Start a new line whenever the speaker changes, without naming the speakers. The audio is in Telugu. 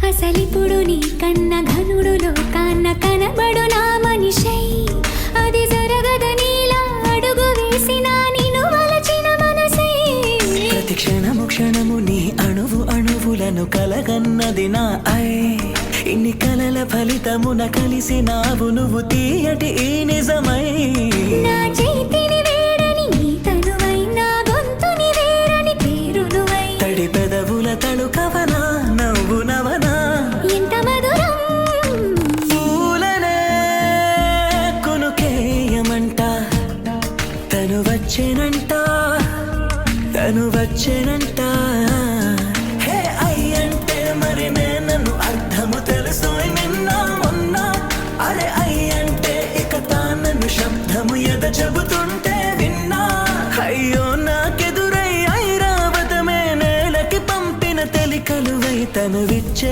అసలిప్పుడు నీ కన్న ఘనుడులో కాన్న కనబడు నా మనిషై అది జరగదనిలా అడుగు వేసిన నిన్ను వలచిన మనసై
ప్రతి క్షణము క్షణము నీ అణువు అణువులను కలగన్నది నా ఇన్ని కలల ఫలితమున కలిసినావు నువ్వు తీయటి ఈ నిజమై
నా చేతిని వేడని నీ తనువై నా గొంతుని వేరని పేరు నువ్వై
తడి పెదవుల తళుకవనా నవ్వు నవనా
ఎంత మధురం
పూలనే కునుకేయమంట తను వచ్చేనంట హే అయ్యంటే మరి నన్ను అర్థము తెలుసు నిన్న మొన్న అరే అయ్యంటే ఇక తానను శబ్దము ఎద చెబుతుంటే విన్నా అయ్యో నాకెదురై ఐరావతమే నేలకి పంపిన తెలికలువై తను విచ్చే